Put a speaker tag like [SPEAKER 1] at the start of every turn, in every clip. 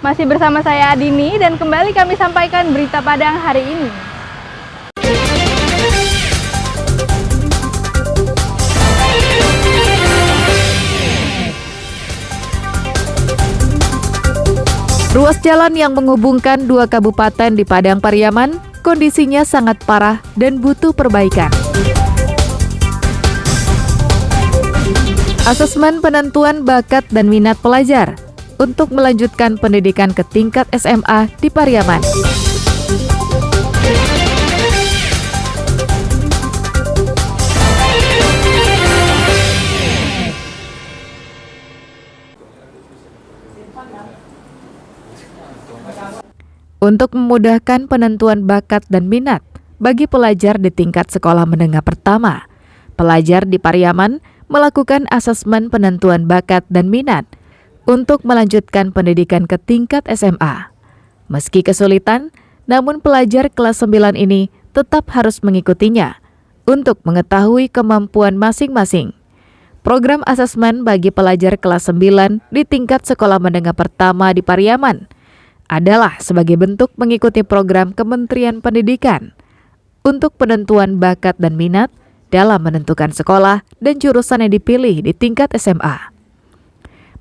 [SPEAKER 1] Masih bersama saya Adini dan kembali kami sampaikan berita Padang hari ini.
[SPEAKER 2] Ruas jalan yang menghubungkan dua kabupaten di Padang Pariaman kondisinya sangat parah dan butuh perbaikan. Asesmen penentuan bakat dan minat pelajar untuk melanjutkan pendidikan ke tingkat SMA di Pariaman. Untuk memudahkan penentuan bakat dan minat bagi pelajar di tingkat sekolah menengah pertama, pelajar di Pariaman melakukan asesmen penentuan bakat dan minat untuk melanjutkan pendidikan ke tingkat SMA. Meski kesulitan, namun pelajar kelas 9 ini tetap harus mengikutinya untuk mengetahui kemampuan masing-masing. Program asesmen bagi pelajar kelas 9 di tingkat sekolah menengah pertama di Pariaman adalah sebagai bentuk mengikuti program Kementerian Pendidikan untuk penentuan bakat dan minat dalam menentukan sekolah dan jurusan yang dipilih di tingkat SMA.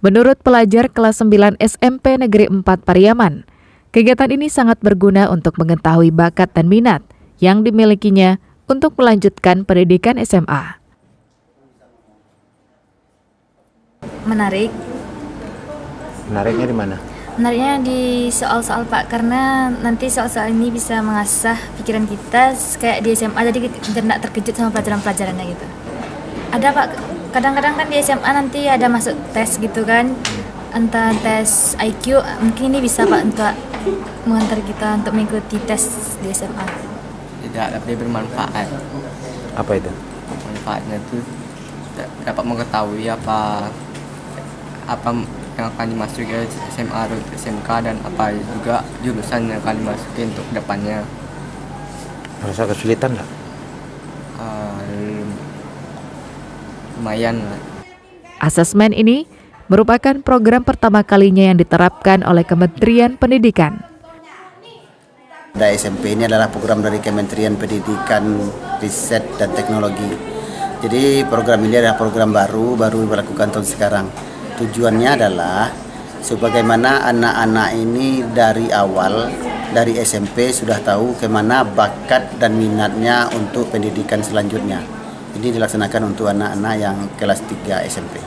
[SPEAKER 2] Menurut pelajar kelas 9 SMP Negeri 4 Pariaman, kegiatan ini sangat berguna untuk mengetahui bakat dan minat yang dimilikinya untuk melanjutkan pendidikan SMA.
[SPEAKER 3] Menarik.
[SPEAKER 4] Menariknya di mana?
[SPEAKER 3] Menariknya di soal-soal Pak, karena nanti soal-soal ini bisa mengasah pikiran kita kayak di SMA, jadi kita tidak terkejut sama pelajaran-pelajarannya gitu. Ada Pak, kadang-kadang kan di SMA nanti ada masuk tes gitu kan, entah tes IQ, mungkin ini bisa Pak untuk mengantar kita untuk mengikuti tes di SMA.
[SPEAKER 5] Tidak dapat bermanfaat.
[SPEAKER 4] Apa itu?
[SPEAKER 5] Manfaatnya itu dapat mengetahui apa yang akan dimasuki ke SMA atau SMK dan apa juga jurusan yang akan dimasuki untuk kedepannya.
[SPEAKER 4] Merasa kesulitan nggak?
[SPEAKER 5] Lumayan.
[SPEAKER 2] Asesmen ini merupakan program pertama kalinya yang diterapkan oleh Kementerian Pendidikan.
[SPEAKER 6] SMP ini adalah program dari Kementerian Pendidikan, Riset dan Teknologi. Jadi program ini adalah program baru diberlakukan tahun sekarang. Tujuannya adalah sebagaimana anak-anak ini dari awal, dari SMP sudah tahu kemana bakat dan minatnya untuk pendidikan selanjutnya. Ini dilaksanakan untuk anak-anak yang kelas 3 SMP.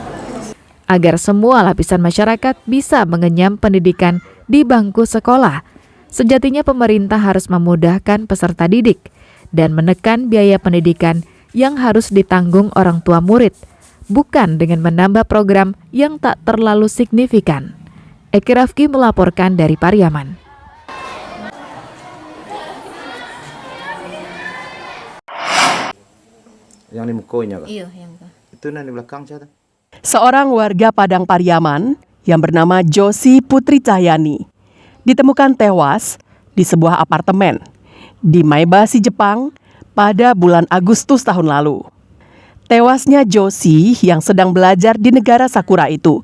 [SPEAKER 2] Agar semua lapisan masyarakat bisa mengenyam pendidikan di bangku sekolah, sejatinya pemerintah harus memudahkan peserta didik dan menekan biaya pendidikan yang harus ditanggung orang tua murid, bukan dengan menambah program yang tak terlalu signifikan. Eki Rafki melaporkan dari Pariaman.
[SPEAKER 4] Yang di mukonya Kak?
[SPEAKER 3] Iya, yang
[SPEAKER 4] Itu di belakang siapa?
[SPEAKER 7] Seorang warga Padang Pariaman yang bernama Josie Putri Cahyani ditemukan tewas di sebuah apartemen di Maebashi, Jepang pada bulan Agustus tahun lalu. Tewasnya Josie yang sedang belajar di negara Sakura itu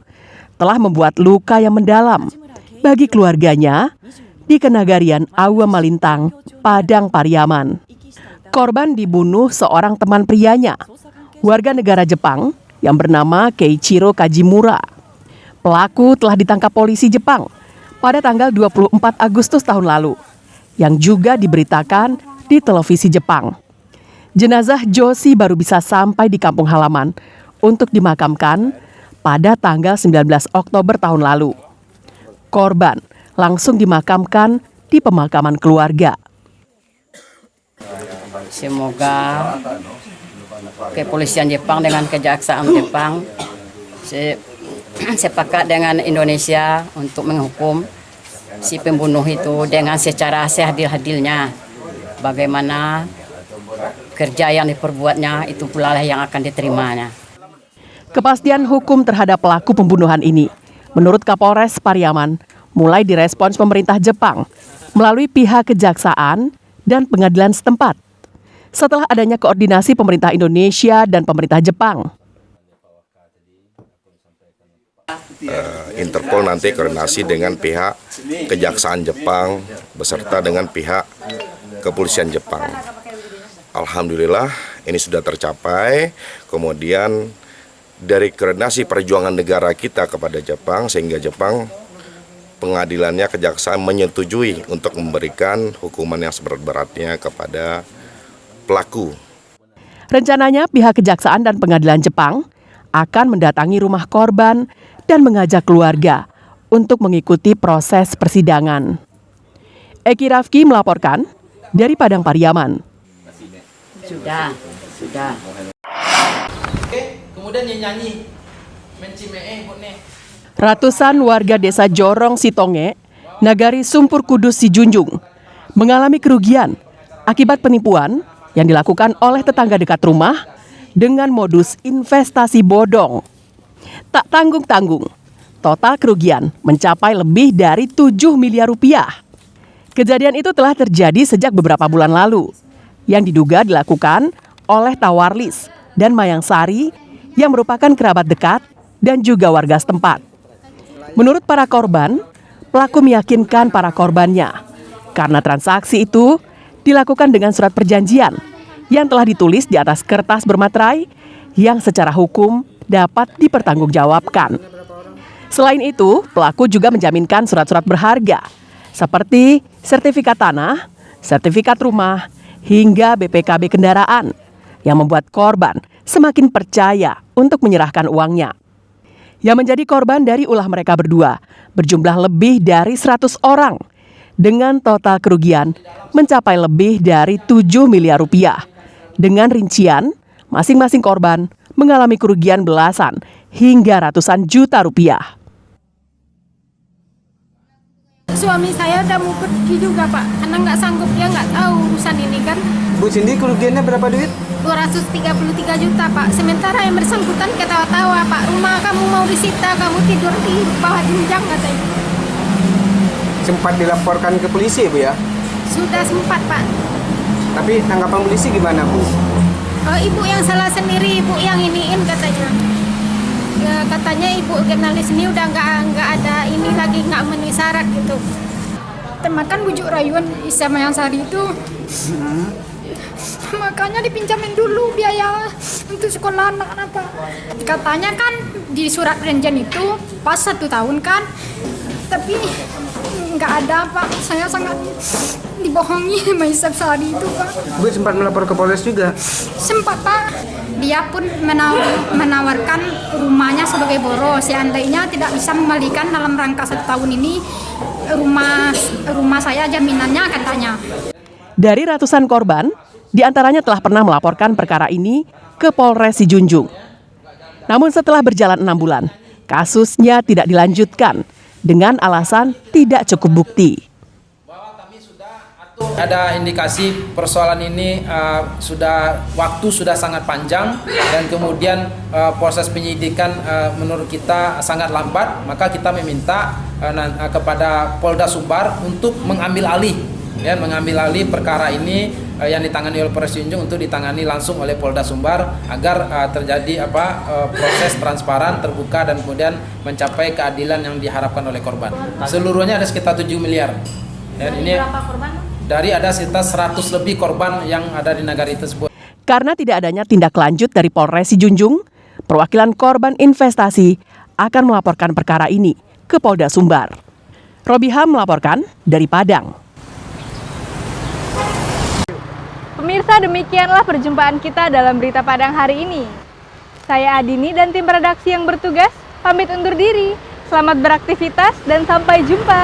[SPEAKER 7] telah membuat luka yang mendalam bagi keluarganya di Kenagarian Awa Malintang, Padang Pariaman. Korban dibunuh seorang teman prianya, warga negara Jepang yang bernama Keiichiro Kajimura. Pelaku telah ditangkap polisi Jepang pada tanggal 24 Agustus tahun lalu, yang juga diberitakan di televisi Jepang. Jenazah Josie baru bisa sampai di kampung halaman untuk dimakamkan pada tanggal 19 Oktober tahun lalu. Korban langsung dimakamkan di pemakaman keluarga.
[SPEAKER 8] Semoga kepolisian Jepang dengan kejaksaan Jepang sepakat dengan Indonesia untuk menghukum si pembunuh itu dengan secara seadil-adilnya. Bagaimana kerja yang diperbuatnya itu pula yang akan diterimanya.
[SPEAKER 7] Kepastian hukum terhadap pelaku pembunuhan ini, menurut Kapolres Pariaman, mulai direspons pemerintah Jepang melalui pihak kejaksaan dan pengadilan setempat, setelah adanya koordinasi pemerintah Indonesia dan pemerintah Jepang.
[SPEAKER 9] Interpol nanti koordinasi dengan pihak Kejaksaan Jepang beserta dengan pihak Kepolisian Jepang. Alhamdulillah ini sudah tercapai. Kemudian dari koordinasi perjuangan negara kita kepada Jepang, sehingga Jepang pengadilannya, kejaksaan menyetujui untuk memberikan hukuman yang seberat-beratnya kepada pelaku.
[SPEAKER 7] Rencananya pihak kejaksaan dan pengadilan Jepang akan mendatangi rumah korban dan mengajak keluarga untuk mengikuti proses persidangan. Eki Rafki melaporkan dari Padang Pariaman.
[SPEAKER 8] Sudah.
[SPEAKER 10] Kemudian nyanyi mencimee nih.
[SPEAKER 7] Ratusan warga desa Jorong Sitonge, Nagari Sumpur Kudus Sijunjung, mengalami kerugian akibat penipuan yang dilakukan oleh tetangga dekat rumah dengan modus investasi bodong. Tak tanggung-tanggung, total kerugian mencapai lebih dari 7 miliar rupiah. Kejadian itu telah terjadi sejak beberapa bulan lalu, yang diduga dilakukan oleh Tawarlis dan Mayang Sari yang merupakan kerabat dekat dan juga warga setempat. Menurut para korban, pelaku meyakinkan para korbannya karena transaksi itu dilakukan dengan surat perjanjian yang telah ditulis di atas kertas bermaterai yang secara hukum dapat dipertanggungjawabkan. Selain itu, pelaku juga menjaminkan surat-surat berharga seperti sertifikat tanah, sertifikat rumah, hingga BPKB kendaraan yang membuat korban semakin percaya untuk menyerahkan uangnya. Yang menjadi korban dari ulah mereka berdua berjumlah lebih dari 100 orang dengan total kerugian mencapai lebih dari 7 miliar rupiah. Dengan rincian, masing-masing korban mengalami kerugian belasan hingga ratusan juta rupiah.
[SPEAKER 11] Suami saya udah mau pergi juga, Pak, karena nggak sanggup, dia nggak tahu urusan ini kan.
[SPEAKER 10] Bu Cindy, kerugiannya berapa duit?
[SPEAKER 11] 233 juta, Pak. Sementara yang bersangkutan ketawa-tawa, Pak, rumah kamu mau disita, kamu tidur di bawah jenjang katanya.
[SPEAKER 10] Sempat dilaporkan ke polisi, Bu ya?
[SPEAKER 11] Sudah sempat, Pak.
[SPEAKER 10] Tapi tanggapan polisi gimana, Bu?
[SPEAKER 11] Ibu yang salah sendiri, ibu yang iniin katanya. Ya, katanya ibu jurnalis ini udah nggak ada ini lagi, nggak memenuhi syarat gitu. Makan bujuk rayuan sama yang Sari itu. Makanya dipinjamin dulu biaya untuk sekolah anak-anak, Pak. Katanya kan di surat perjanjian itu pas 1 tahun kan, tapi nggak ada, Pak. Saya sangat dibohongi sama Isap Sari itu, Pak.
[SPEAKER 10] Bu sempat melapor ke Polres juga?
[SPEAKER 11] Sempat, Pak. Dia pun menawarkan rumahnya sebagai boros. Seandainya tidak bisa mengembalikan dalam rangka 1 tahun ini, rumah saya jaminannya katanya.
[SPEAKER 7] Dari ratusan korban, diantaranya telah pernah melaporkan perkara ini ke Polres Sijunjung. Namun setelah berjalan 6 bulan, kasusnya tidak dilanjutkan dengan alasan tidak cukup bukti.
[SPEAKER 10] Ada indikasi persoalan ini waktu sudah sangat panjang dan kemudian proses penyidikan menurut kita sangat lambat, maka kita meminta kepada Polda Sumbar untuk mengambil alih perkara ini yang ditangani oleh Polres Sijunjung untuk ditangani langsung oleh Polda Sumbar agar terjadi proses transparan, terbuka dan kemudian mencapai keadilan yang diharapkan oleh korban. Seluruhnya ada sekitar 7 miliar. Dan ini berapa korban? Dari ada sekitar 100 lebih korban yang ada di Nagari tersebut.
[SPEAKER 7] Karena tidak adanya tindak lanjut dari Polres Sijunjung, perwakilan korban investasi akan melaporkan perkara ini ke Polda Sumbar. Robiham melaporkan dari Padang.
[SPEAKER 1] Pemirsa, demikianlah perjumpaan kita dalam Berita Padang hari ini. Saya Adini dan tim redaksi yang bertugas pamit undur diri. Selamat beraktivitas dan sampai jumpa.